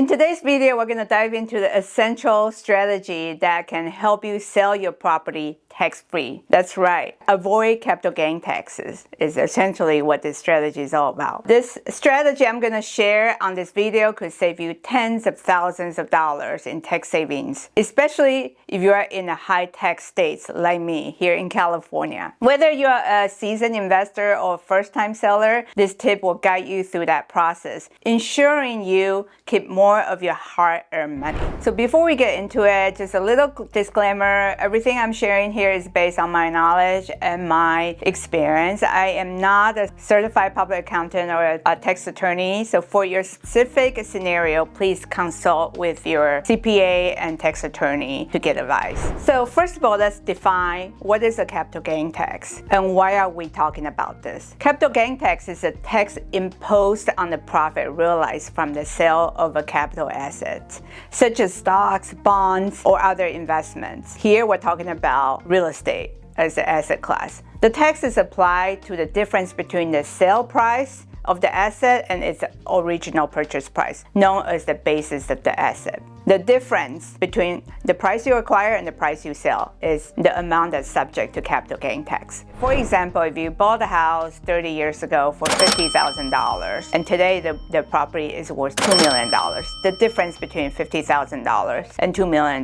today's video, we're going to dive into the essential strategy that can help you sell your property tax-free. That's right. Avoid capital gain taxes is essentially what this strategy is all about. This strategy I'm going to share on this video could save you tens of thousands of dollars in tax savings, especially if you are in a high-tax states like me here in California. Whether you're a seasoned investor or a first-time seller, this tip will guide you through that process, ensuring you keep more of your hard-earned money. So before we get into it, just a little disclaimer. Everything I'm sharing here is based on my knowledge and my experience. I am not a certified public accountant or a tax attorney, so for your specific scenario, please consult with your CPA and tax attorney to get advice. So first of all, let's define what is a capital gain tax and why are we talking about this. Capital gain tax is a tax imposed on the profit realized from the sale of a capital asset, such as stocks, bonds, or other investments. Here we're talking about real estate as an asset class. The tax is applied to the difference between the sale price of the asset and its original purchase price, known as the basis of the asset. The difference between the price you acquire and the price you sell is the amount that's subject to capital gain tax. For example, if you bought a house 30 years ago for $50,000 and today the property is worth $2 million, the difference between $50,000 and $2 million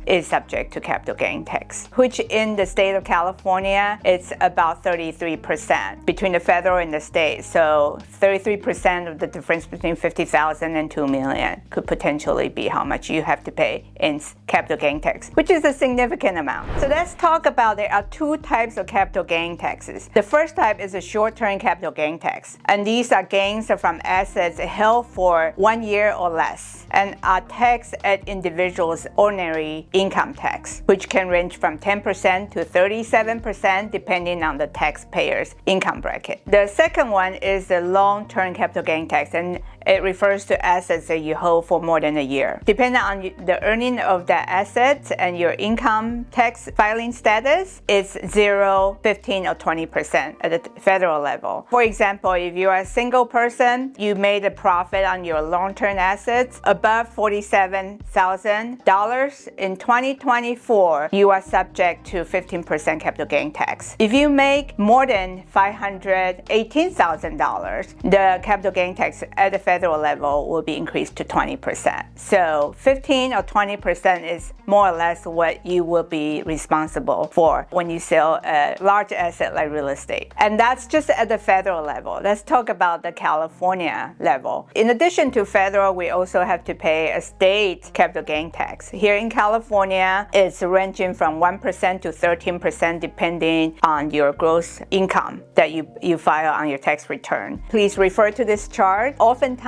is subject to capital gain tax, which in the state of California, it's about 33% between the federal and the state. So 33% of the difference between $50,000 and $2 million could potentially be how much you have to pay in capital gain tax, which is a significant amount. So let's talk about there are two types of capital gain taxes. The first type is a short-term capital gain tax, and these are gains from assets held for 1 year or less and are taxed at individuals' ordinary income tax, which can range from 10% to 37% depending on the taxpayer's income bracket. The second one is the long-term capital gain tax, and it refers to assets that you hold for more than a year. Depending on the earning of that asset and your income tax filing status, it's 0, 15, or 20% at the federal level. For example, if you are a single person, you made a profit on your long-term assets above $47,000 in 2024, you are subject to 15% capital gain tax. If you make more than $518,000, the capital gain tax at the federal level will be increased to 20%. So 15 or 20% is more or less what you will be responsible for when you sell a large asset like real estate. And that's just at the federal level. Let's talk about the California level. In addition to federal, we also have to pay a state capital gain tax. Here in California, it's ranging from 1% to 13% depending on your gross income that you file on your tax return. Please refer to this chart. Oftentimes,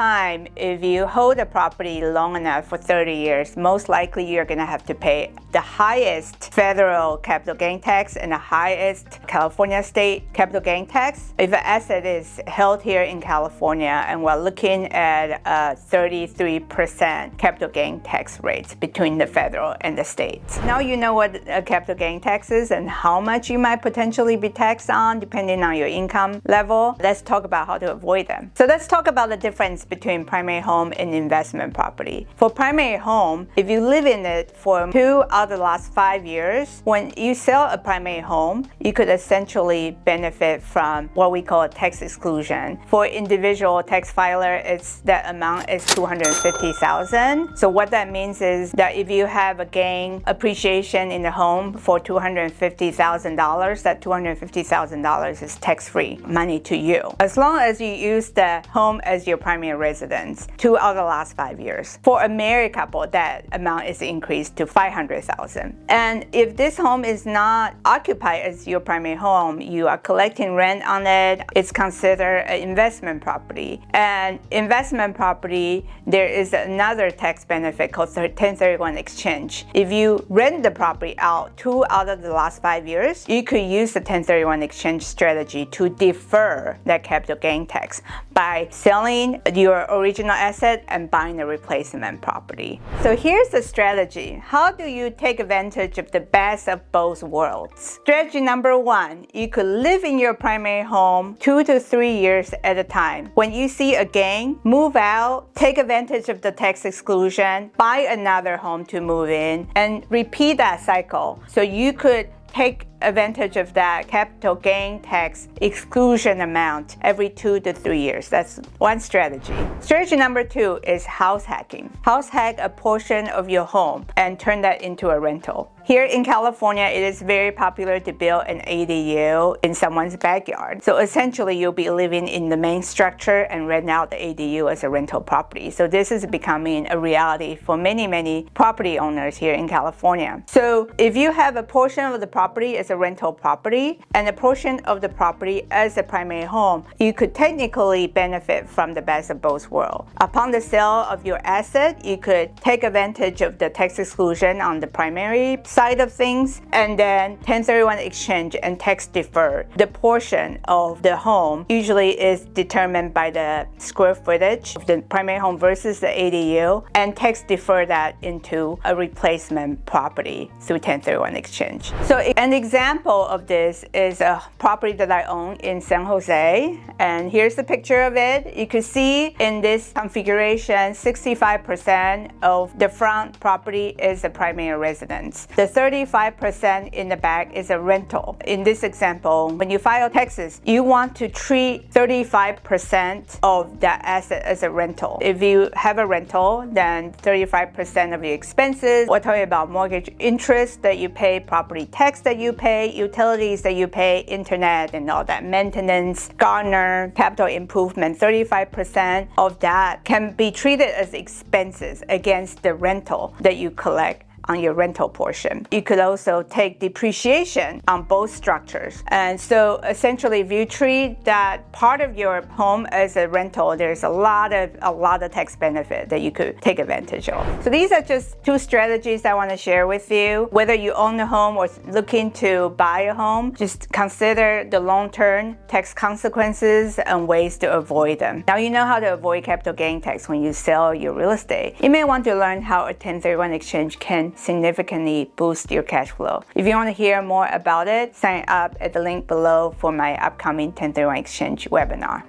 if you hold a property long enough for 30 years, most likely you're going to have to pay the highest federal capital gain tax and the highest California state capital gain tax. If an asset is held here in California and we're looking at a 33% capital gain tax rate between the federal and the states. Now you know what a capital gain tax is and how much you might potentially be taxed on depending on your income level. Let's talk about how to avoid them. So let's talk about the difference between primary home and investment property. For primary home, if you live in it for 2 out of the last 5 years, when you sell a primary home, you could essentially benefit from what we call a tax exclusion. For individual tax filer, that amount is $250,000. So what that means is that if you have a gain appreciation in the home for $250,000, that $250,000 is tax-free money to you, as long as you use the home as your primary residence 2 out of the last 5 years. For a married couple, that amount is increased to $500,000. And if this home is not occupied as your primary home, you are collecting rent on it, it's considered an investment property. And investment property, there is another tax benefit called 1031 exchange. If you rent the property out 2 out of the last 5 years, you could use the 1031 exchange strategy to defer that capital gain tax by selling your original asset and buying a replacement property. So here's the strategy. How do you take advantage of the best of both worlds? Strategy number one, you could live in your primary home 2 to 3 years at a time. When you see a gain, move out, take advantage of the tax exclusion, buy another home to move in, and repeat that cycle. So you could take advantage of that capital gain tax exclusion amount every 2 to 3 years. That's one strategy. Strategy number two is house hacking. House hack a portion of your home and turn that into a rental. Here in California, it is very popular to build an ADU in someone's backyard. So essentially, you'll be living in the main structure and rent out the ADU as a rental property. So this is becoming a reality for many property owners here in California. So if you have a portion of the property as a rental property and a portion of the property as a primary home, you could technically benefit from the best of both worlds. Upon the sale of your asset, you could take advantage of the tax exclusion on the primary side of things, and then 1031 exchange and tax defer. The portion of the home usually is determined by the square footage of the primary home versus the ADU, and tax defer that into a replacement property through 1031 exchange. So an example of this is a property that I own in San Jose, and here's the picture of it. You can see in this configuration, 65% of the front property is the primary residence. The 35% in the back is a rental. In this example, when you file taxes, you want to treat 35% of that asset as a rental. If you have a rental, then 35% of your expenses. We're talking about mortgage interest that you pay, property tax that you pay, utilities that you pay, internet and all that, maintenance, gardener, capital improvement. 35% of that can be treated as expenses against the rental that you collect on your rental portion. You could also take depreciation on both structures. And so essentially, if you treat that part of your home as a rental, there's a lot of tax benefit that you could take advantage of. So these are just two strategies I want to share with you. Whether you own a home or looking to buy a home, just consider the long-term tax consequences and ways to avoid them. Now you know how to avoid capital gain tax when you sell your real estate. You may want to learn how a 1031 exchange can significantly boost your cash flow. If you want to hear more about it, sign up at the link below for my upcoming 1031 exchange webinar.